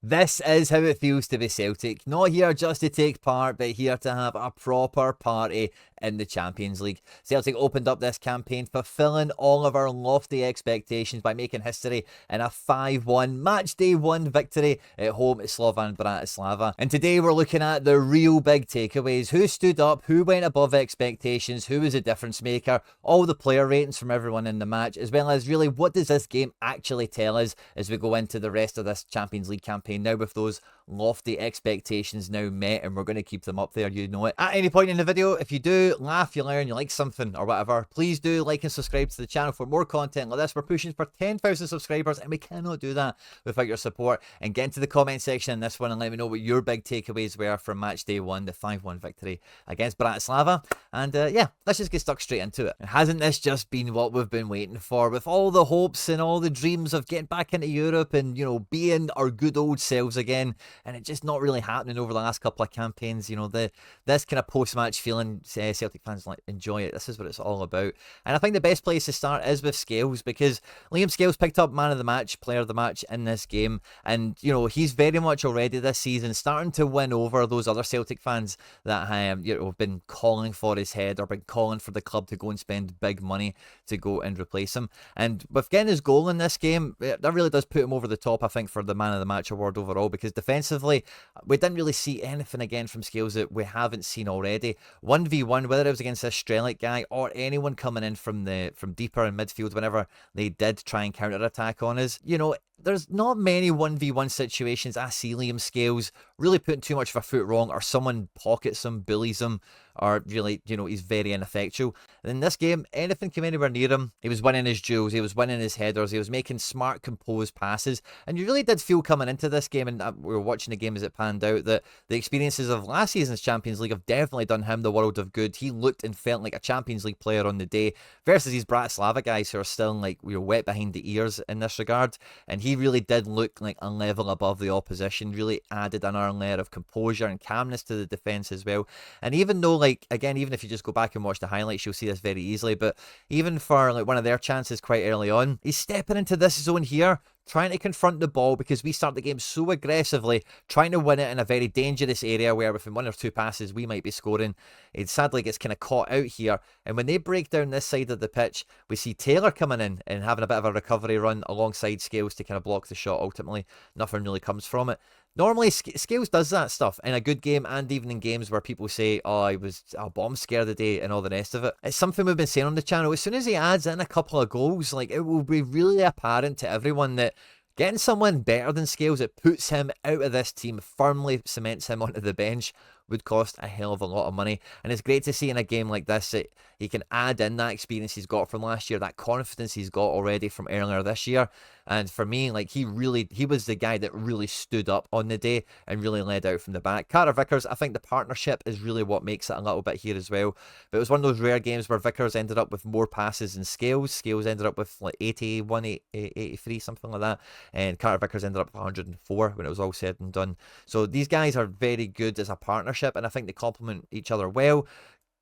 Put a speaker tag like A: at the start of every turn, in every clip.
A: This is how it feels to be Celtic. Not here just to take part, but here to have a proper party in the Champions League. Celtic opened up this campaign fulfilling all of our lofty expectations by making history in a 5-1 match day 1 victory at home at Slovan Bratislava. And today we're looking at the real big takeaways. Who stood up, who went above expectations, who was a difference maker, all the player ratings from everyone in the match, as well as really what does this game actually tell us as we go into the rest of this Champions League campaign now with those lofty expectations now met, and we're going to keep them up there, you know it. At any point in the video, if you do laugh, you learn, you like something or whatever, please do like and subscribe to the channel for more content like this. We're pushing for 10,000 subscribers and we cannot do that without your support. And get into the comment section in this one and let me know what your big takeaways were from match day 1, the 5-1 victory against Bratislava. And yeah, let's just get stuck straight into it. And hasn't this just been what we've been waiting for, with all the hopes and all the dreams of getting back into Europe and, you know, being our good old selves again? And it's just not really happening over the last couple of campaigns. You know, this kind of post-match feeling, Celtic fans like enjoy it. This is what it's all about. And I think the best place to start is with Scales, because Liam Scales picked up man of the match, player of the match in this game. And, you know, he's very much already this season starting to win over those other Celtic fans that you know, have been calling for his head or been calling for the club to go and spend big money to go and replace him. And with getting his goal in this game, that really does put him over the top, I think, for the man of the match award overall, because defensively, we didn't really see anything again from Scales that we haven't seen already. 1v1, whether it was against this Strelic guy or anyone coming in from deeper in midfield, whenever they did try and counter-attack on us, you know, there's not many 1v1 situations I see Liam Scales really putting too much of a foot wrong, or someone pockets him, bullies him, or really, you know, he's very ineffectual. In this game, anything came anywhere near him, he was winning his duels, he was winning his headers, he was making smart, composed passes. And you really did feel coming into this game, and we were watching the game as it panned out, that the experiences of last season's Champions League have definitely done him the world of good. He looked and felt like a Champions League player on the day, versus these Bratislava guys who are still like, we were wet behind the ears in this regard. And he really did look like a level above the opposition, really added another layer of composure and calmness to the defence as well. And even though, like, again, even if you just go back and watch the highlights, you'll see this very easily, but even for like one of their chances quite early on, he's stepping into this zone here, trying to confront the ball, because we start the game so aggressively, trying to win it in a very dangerous area where within 1 or 2 passes we might be scoring. It sadly gets kind of caught out here, and when they break down this side of the pitch, we see Taylor coming in and having a bit of a recovery run alongside Scales to kind of block the shot. Ultimately, nothing really comes from it. Normally, Scales does that stuff in a good game and even in games where people say, oh, I was a bomb scare today and all the rest of it. It's something we've been saying on the channel. As soon as he adds in a couple of goals, like, it will be really apparent to everyone that getting someone better than Scales that puts him out of this team, firmly cements him onto the bench, would cost a hell of a lot of money. And it's great to see in a game like this that he can add in that experience he's got from last year, that confidence he's got already from earlier this year. And for me, like, he was the guy that really stood up on the day and really led out from the back. Carter Vickers, I think the partnership is really what makes it a little bit here as well. But it was one of those rare games where Vickers ended up with more passes than Scales. Scales ended up with like 81, 83, something like that. And Carter Vickers ended up with 104 when it was all said and done. So these guys are very good as a partnership, and I think they complement each other well.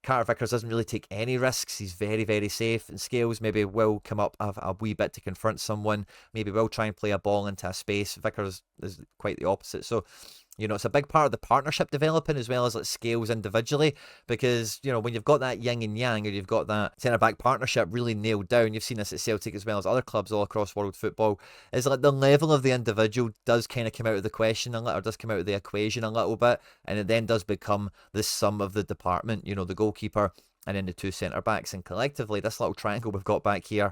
A: Carter Vickers doesn't really take any risks. He's very, very safe. And Scales maybe will come up a wee bit to confront someone. Maybe will try and play a ball into a space. Vickers is quite the opposite. So, you know, it's a big part of the partnership developing, as well as like Scales individually, because, you know, when you've got that yin and yang, or you've got that centre-back partnership really nailed down, you've seen this at Celtic as well as other clubs all across world football, is like the level of the individual does kind of come out of the question a little, or does come out of the equation a little bit, and it then does become the sum of the department, you know, the goalkeeper and then the 2 centre-backs. And collectively, this little triangle we've got back here,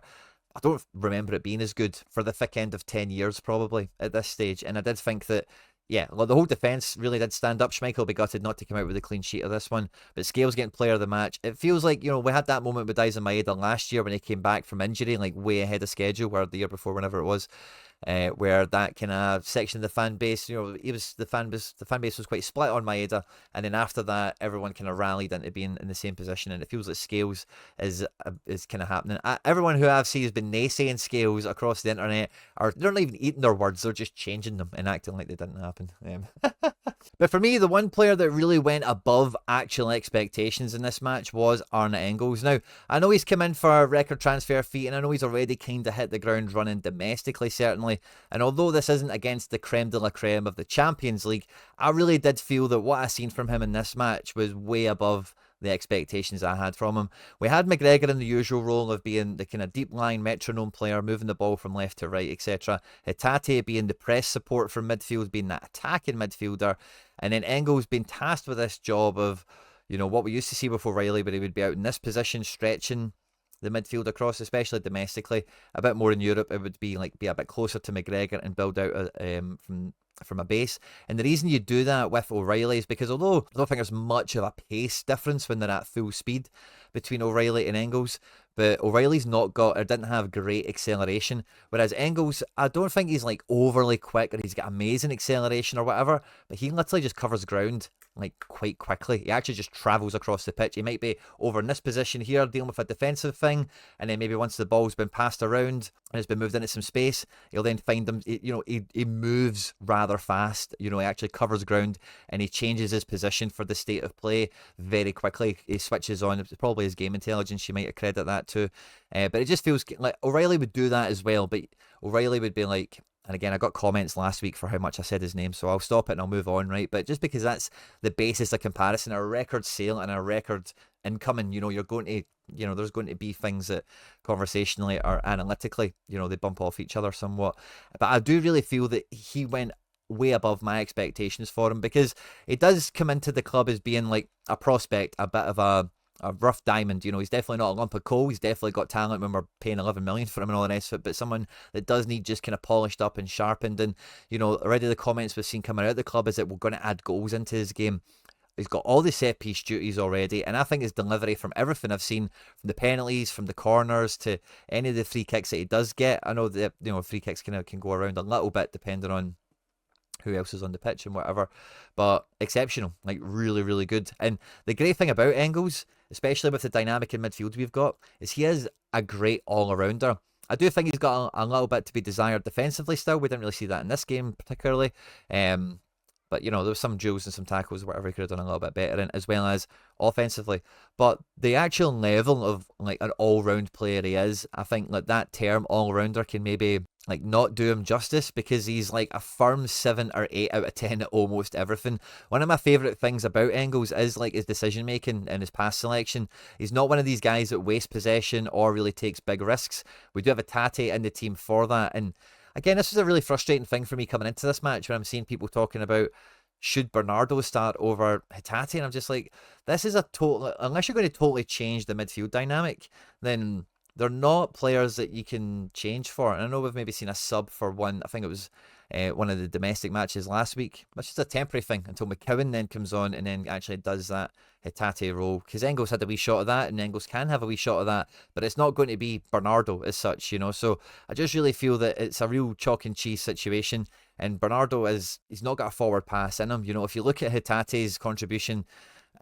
A: I don't remember it being as good for the thick end of 10 years probably at this stage. And I did think that, yeah, well, the whole defence really did stand up. Schmeichel will be gutted not to come out with a clean sheet of this one. But Scales getting player of the match. It feels like, you know, we had that moment with Dyson Maeda last year when he came back from injury, like way ahead of schedule, or the year before, whenever it was. Where that kind of section of the fan base, you know, the fan base was quite split on Maeda, and then after that, everyone kind of rallied into being in the same position, and it feels like Scales is kind of happening. Everyone who I've seen has been naysaying Scales across the internet, or they're not even eating their words, they're just changing them and acting like they didn't happen. But for me, the one player that really went above actual expectations in this match was Arne Engels. Now, I know he's come in for a record transfer fee, and I know he's already kind of hit the ground running domestically, certainly. personally. And although this isn't against the creme de la creme of the Champions League, I really did feel that what I seen from him in this match was way above the expectations I had from him. We had McGregor in the usual role of being the kind of deep line metronome player, moving the ball from left to right, etc. Hatate being the press support for midfield, being that attacking midfielder. And then Engels being tasked with this job of, you know, what we used to see with O'Reilly, but he would be out in this position, stretching the midfield across, especially domestically. A bit more in Europe, it would be a bit closer to McGregor and build out from a base. And the reason you do that with O'Reilly is because although I don't think there's much of a pace difference when they're at full speed between O'Reilly and Engels, but O'Reilly's didn't have great acceleration, whereas Engels, I don't think he's like overly quick or he's got amazing acceleration or whatever, but he literally just covers ground like quite quickly. He actually just travels across the pitch. He might be over in this position here dealing with a defensive thing, and then maybe once the ball's been passed around and it's been moved into some space, he'll then find them. He moves rather fast. He actually covers ground and he changes his position for the state of play very quickly. He switches on. It's probably his game intelligence you might accredit that to, but it just feels like O'Reilly would do that as well. But O'Reilly would be like, and again, I got comments last week for how much I said his name, so I'll stop it and I'll move on, right? But just because that's the basis of comparison, a record sale and a record incoming, you're going to, there's going to be things that conversationally or analytically, they bump off each other somewhat. But I do really feel that he went way above my expectations for him, because he does come into the club as being like a prospect, a bit of a rough diamond. He's definitely not a lump of coal. He's definitely got talent when we're paying 11 million for him and all the rest of it, but someone that does need just kind of polished up and sharpened. And already the comments we've seen coming out of the club is that we're going to add goals into his game. He's got all the set piece duties already, and I think his delivery from everything I've seen, from the penalties, from the corners to any of the free kicks that he does get. I know that free kicks can go around a little bit depending on who else is on the pitch and whatever, but exceptional, like really, really good. And the great thing about Engels, especially with the dynamic in midfield we've got, is he is a great all-arounder. I do think he's got a little bit to be desired defensively still. We didn't really see that in this game particularly. But, there was some duels and some tackles, whatever he could have done a little bit better in, as well as offensively. But the actual level of, like, an all-round player he is, I think, like, that term all-rounder can maybe, like, not do him justice, because he's, like, a firm 7 or 8 out of 10 at almost everything. One of my favourite things about Engels is, like, his decision-making and his pass selection. He's not one of these guys that wastes possession or really takes big risks. We do have a Tate in the team for that, and again, this was a really frustrating thing for me coming into this match when I'm seeing people talking about, should Bernardo start over Hatate? And I'm just like, this is unless you're going to totally change the midfield dynamic, then they're not players that you can change for. And I know we've maybe seen a sub for one, I think it was one of the domestic matches last week, which is a temporary thing until McCowan then comes on and then actually does that Hatate role, because Engels had a wee shot of that, and Engels can have a wee shot of that, but it's not going to be Bernardo as such, so I just really feel that it's a real chalk and cheese situation. And Bernardo he's not got a forward pass in him. If you look at Hatate's contribution,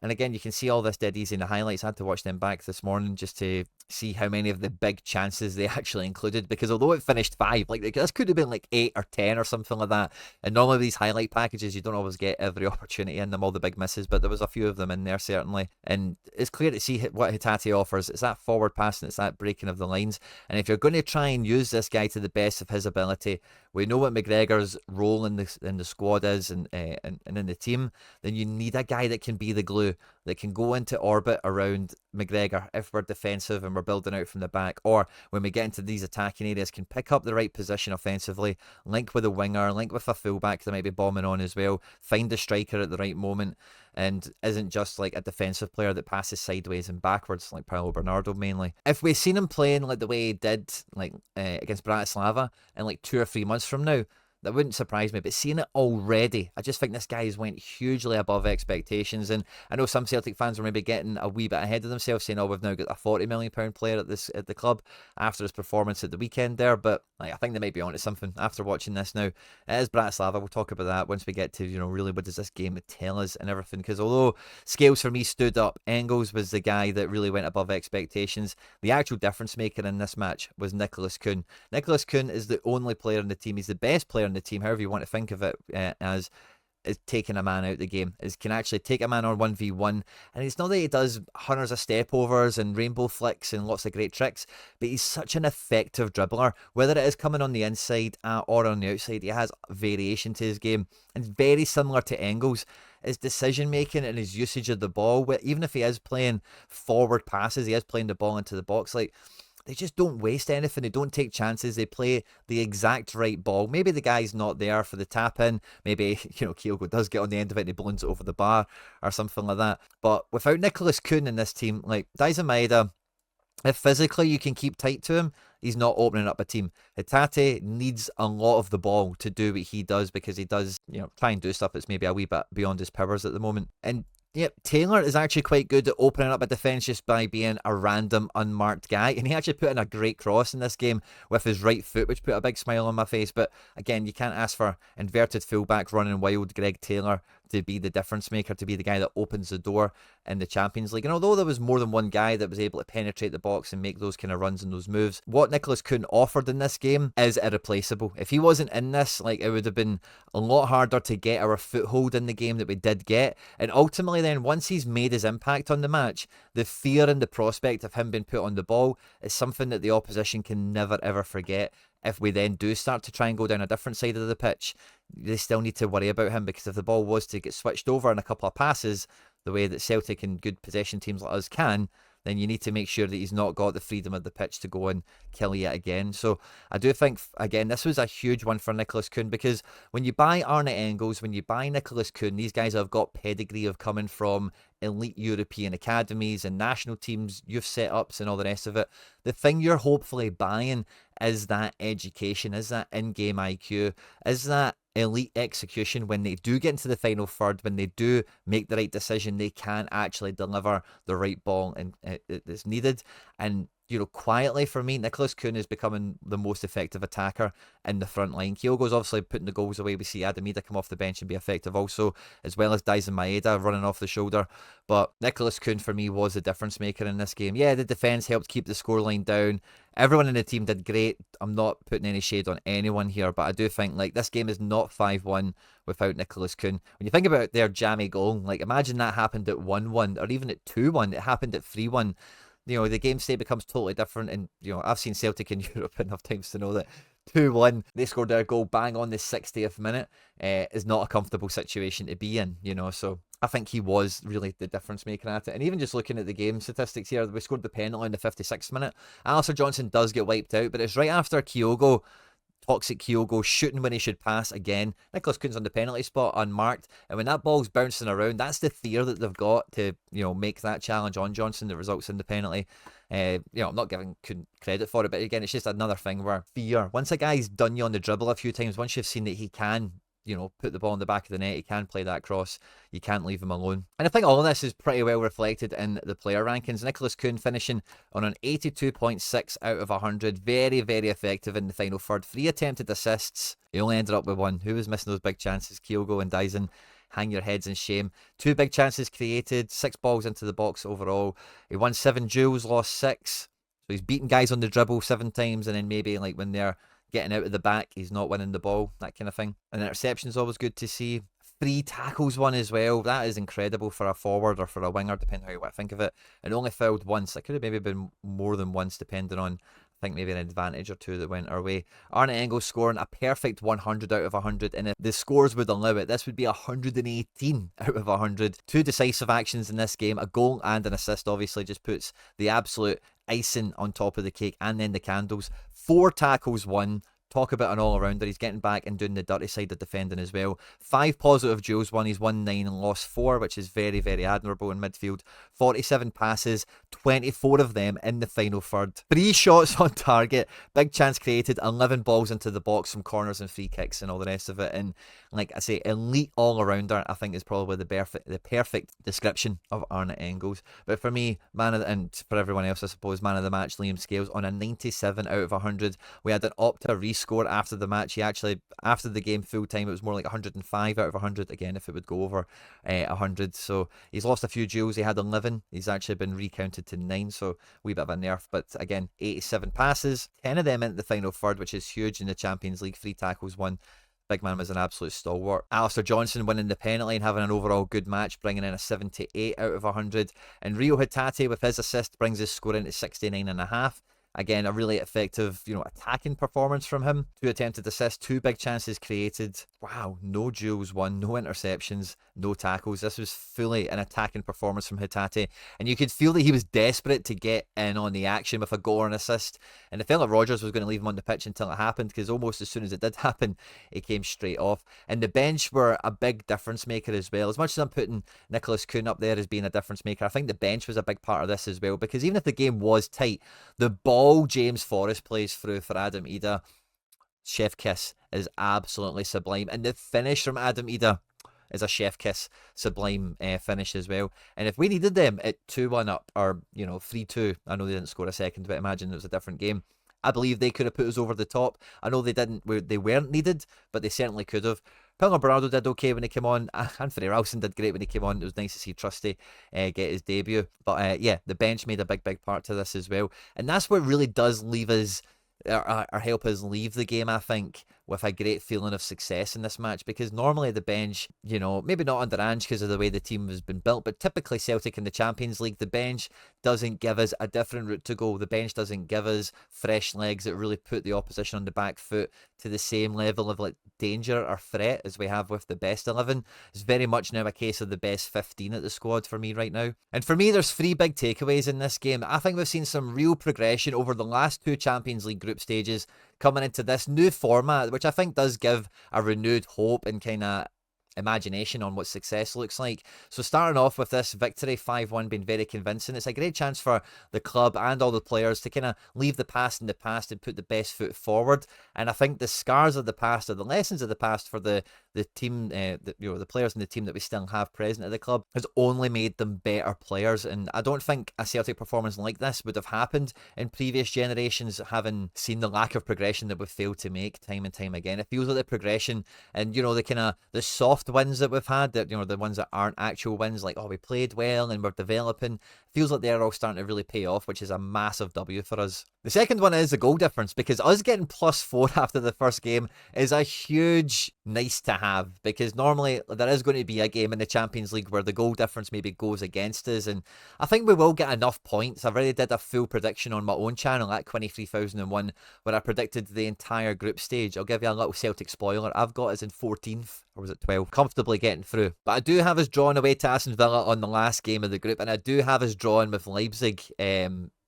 A: and again, you can see all this dead easy in the highlights. I had to watch them back this morning just to see how many of the big chances they actually included, because although it finished 5, like this could have been like 8 or 10 or something like that. And normally these highlight packages, you don't always get every opportunity in them, all the big misses, but there was a few of them in there certainly. And it's clear to see what Hatate offers. It's that forward pass and it's that breaking of the lines. And if you're going to try and use this guy to the best of his ability, we know what McGregor's role in the squad is and in the team, then you need a guy that can be the glue, that can go into orbit around McGregor if we're defensive and we're building out from the back, or when we get into these attacking areas, can pick up the right position offensively, link with a winger, link with a fullback that might be bombing on as well, find the striker at the right moment, and isn't just like a defensive player that passes sideways and backwards like Paulo Bernardo mainly. If we've seen him playing like the way he did like against Bratislava in like 2 or 3 months from now, that wouldn't surprise me. But seeing it already, I just think this guy's went hugely above expectations. And I know some Celtic fans are maybe getting a wee bit ahead of themselves, saying, oh, we've now got a £40 million player at the club after his performance at the weekend there. But like, I think they might be onto something after watching this now. It is Bratislava. We'll talk about that once we get to, really what does this game tell us and everything. Because although scales for me stood up, Engels was the guy that really went above expectations. The actual difference maker in this match was Nikolas Kuhn. Nikolas Kuhn is the only player in the team. He's the best player in the team, however you want to think of it as, is taking a man out the game, is can actually take a man on 1v1. And it's not that he does hundreds of step overs and rainbow flicks and lots of great tricks, but he's such an effective dribbler. Whether it is coming on the inside or on the outside, he has variation to his game. And very similar to Engels, his decision making and his usage of the ball, even if he is playing forward passes, he is playing the ball into the box, like, they just don't waste anything. They don't take chances. They play the exact right ball. Maybe the guy's not there for the tap in. Maybe, Kyogo does get on the end of it and he balloons it over the bar or something like that. But without Nikolas Kuhn in this team, like Daizen Maeda, if physically you can keep tight to him, he's not opening up a team. Hatate needs a lot of the ball to do what he does, because he does, try and do stuff that's maybe a wee bit beyond his powers at the moment. And yep, Taylor is actually quite good at opening up a defence just by being a random unmarked guy. And he actually put in a great cross in this game with his right foot, which put a big smile on my face. But again, you can't ask for inverted fullback running wild Greg Taylor to be the difference maker, to be the guy that opens the door in the Champions League. And although there was more than one guy that was able to penetrate the box and make those kind of runs and those moves, what Nikolas Kuhn offered in this game is irreplaceable. If he wasn't in this, like, it would have been a lot harder to get our foothold in the game that we did get. And ultimately then, once he's made his impact on the match, the fear and the prospect of him being put on the ball is something that the opposition can never ever forget. If we then do start to try and go down a different side of the pitch, they still need to worry about him, because if the ball was to get switched over in a couple of passes, the way that Celtic and good possession teams like us can, then you need to make sure that he's not got the freedom of the pitch to go and kill you again. So I do think, again, this was a huge one for Nikolas Kuhn, because when you buy Arne Engels, when you buy Nikolas Kuhn, these guys have got pedigree of coming from elite European academies and national teams, youth setups and all the rest of it. The thing you're hopefully buying is that education, is that in-game IQ, is that elite execution. When they do get into the final third, when they do make the right decision, they can actually deliver the right ball and that's needed. And quietly for me, Nikolas Kuhn is becoming the most effective attacker in the front line. Kyogo's obviously putting the goals away. We see Adamida come off the bench and be effective also, as well as Daizen Maeda running off the shoulder. But Nikolas Kuhn for me was the difference maker in this game. Yeah, the defence helped keep the scoreline down. Everyone in the team did great. I'm not putting any shade on anyone here, but I do think, like, this game is not 5-1 without Nikolas Kuhn. When you think about their jammy goal, like, imagine that happened at 1-1 or even at 2-1. It happened at 3-1. The game state becomes totally different. And, I've seen Celtic in Europe enough times to know that 2-1, they scored their goal bang on the 60th minute, is not a comfortable situation to be in, So I think he was really the difference maker at it. And even just looking at the game statistics here, we scored the penalty in the 56th minute. Alistair Johnson does get wiped out, but it's right after Kyogo, toxic Kyogo, shooting when he should pass again. Nikolas Kuhn's on the penalty spot unmarked, and when that ball's bouncing around, that's the fear that they've got to make that challenge on Johnson that results in the penalty. I'm not giving Kuhn credit for it, but again, it's just another thing where fear, once a guy's done you on the dribble a few times, once you've seen that he can put the ball in the back of the net, he can play that cross, you can't leave him alone. And I think all of this is pretty well reflected in the player rankings. Nikolas Kuhn finishing on an 82.6 out of 100. Very, very effective in the final third. 3 attempted assists. He only ended up with 1. Who was missing those big chances? Kyogo and Daizen. Hang your heads in shame. 2 big chances created. 6 balls into the box overall. He won 7 duels, lost 6. So he's beaten guys on the dribble 7 times, and then maybe like when they're getting out of the back, he's not winning the ball, that kind of thing. And interception's always good to see. 3 tackles won as well. That is incredible for a forward or for a winger, depending on how you want to think of it. And only fouled once. It could have maybe been more than once, depending on, I think, maybe an advantage or 2 that went our way. Arne Engels scoring a perfect 100 out of 100. And if the scores would allow it, this would be 118 out of 100. 2 decisive actions in this game. A goal and an assist obviously just puts the absolute icing on top of the cake, and then the candles. 4 tackles won. Talk about an all-rounder. He's getting back and doing the dirty side of defending as well. 5 positive duels won. He's won 9 and lost 4, which is very, very admirable in midfield. 47 passes, 24 of them in the final third. 3 shots on target. Big chance created. 11 balls into the box from corners and free kicks and all the rest of it. And like I say, elite all-arounder, I think, is probably the perfect description of Arne Engels. But for me, and for everyone else, I suppose, man of the match, Liam Scales on a 97 out of 100. We had an Opta rescore after the match. He actually, after the game full time, it was more like 105 out of 100 again, if it would go over 100. So he's lost a few duels. He had 11. He's actually been recounted to 9, so wee bit of a nerf. But again, 87 passes, 10 of them into the final third, which is huge in the Champions League. 3 tackles won. Big man was an absolute stalwart. Alistair Johnson winning the penalty and having an overall good match, bringing in a 78 out of 100. And Rio Hatate with his assist brings his score into 69.5. Again, a really effective, attacking performance from him. 2 attempted assists, 2 big chances created. Wow, no duels won, no interceptions, no tackles. This was fully an attacking performance from Hatate. And you could feel that he was desperate to get in on the action with a goal or an assist. And it felt like Rodgers was going to leave him on the pitch until it happened, because almost as soon as it did happen, it came straight off. And the bench were a big difference maker as well. As much as I'm putting Nikolas Kuhn up there as being a difference maker, I think the bench was a big part of this as well, because even if the game was tight, the ball James Forrest plays through for Adam Ida, chef kiss, is absolutely sublime. And the finish from Adam Ida is a chef kiss, sublime finish as well. And if we needed them at 2-1 up, or 3-2, I know they didn't score a second, but imagine it was a different game, I believe they could have put us over the top. I know they weren't needed, but they certainly could have. Pilner Bernardo did okay when he came on. Anthony Ralston did great when he came on. It was nice to see Trusty get his debut. But yeah, the bench made a big part to this as well. And that's what really does leave us, or help us leave the game, I think, with a great feeling of success in this match, because normally the bench, maybe not under Ange because of the way the team has been built, but typically Celtic in the Champions League, the bench doesn't give us a different route to go. The bench doesn't give us fresh legs that really put the opposition on the back foot to the same level of danger or threat as we have with the best 11. It's very much now a case of the best 15 at the squad for me right now. And for me, there's 3 big takeaways in this game. I think we've seen some real progression over the last 2 Champions League group stages coming into this new format, which I think does give a renewed hope and kind of imagination on what success looks like. So starting off with this victory 5-1 being very convincing, it's a great chance for the club and all the players to kind of leave the past in the past and put the best foot forward. And I think the scars of the past, or the lessons of the past for the team, the players in the team that we still have present at the club, has only made them better players. And I don't think a Celtic performance like this would have happened in previous generations, having seen the lack of progression that we've failed to make time and time again. It feels like the progression and the soft wins that we've had, that the ones that aren't actual wins, like, oh, we played well and we're developing, feels like they're all starting to really pay off, which is a massive W for us. The second one is the goal difference, because us getting +4 after the first game is a huge nice to have, because normally there is going to be a game in the Champions League where the goal difference maybe goes against us, and I think we will get enough points. I've already did a full prediction on my own channel at 23,001 where I predicted the entire group stage. I'll give you a little Celtic spoiler. I've got us in 14th, or was it 12th, comfortably getting through. But I do have us drawn away to Aston Villa on the last game of the group, and I do have us drawn with Leipzig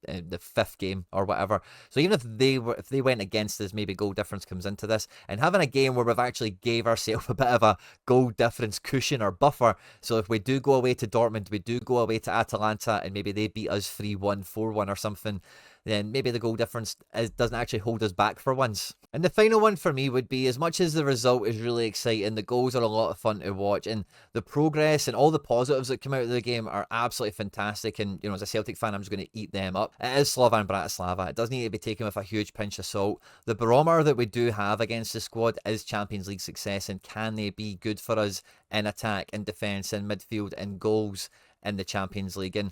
A: the 5th game or whatever. So even if they went against us, maybe goal difference comes into this, and having a game where we've actually gave ourselves a bit of a goal difference cushion or buffer, so if we do go away to Dortmund, we do go away to Atalanta, and maybe they beat us 3-1, 4-1 or something, then maybe the goal difference doesn't actually hold us back for once. And the final one for me would be, as much as the result is really exciting, the goals are a lot of fun to watch, and the progress and all the positives that come out of the game are absolutely fantastic. And as a Celtic fan, I'm just going to eat them up. It is Slovan Bratislava. It doesn't need to be taken with a huge pinch of salt. The barometer that we do have against the squad is Champions League success, and can they be good for us in attack, in defence, in midfield, in goals in the Champions League? And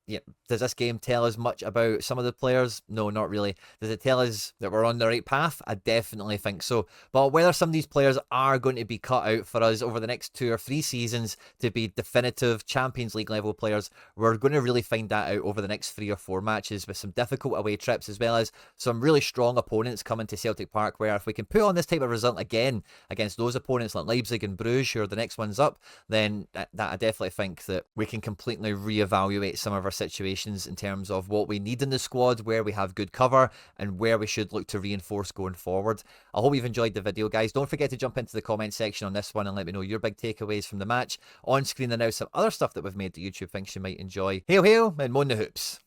A: yeah, does this game tell us much about some of the players? No, not really. Does it tell us that we're on the right path? I definitely think so. But whether some of these players are going to be cut out for us over the next 2 or 3 seasons to be definitive Champions League level players, we're going to really find that out over the next 3 or 4 matches, with some difficult away trips as well as some really strong opponents coming to Celtic Park, where if we can put on this type of result again against those opponents like Leipzig and Bruges, who are the next ones up, then that I definitely think that we can completely reevaluate some of our situations in terms of what we need in the squad, where we have good cover, and where we should look to reinforce going forward. I hope you've enjoyed the video, guys. Don't forget to jump into the comment section on this one and let me know your big takeaways from the match. On screen there now some other stuff that we've made that YouTube thinks you might enjoy. Hail, hail, and moan the hoops.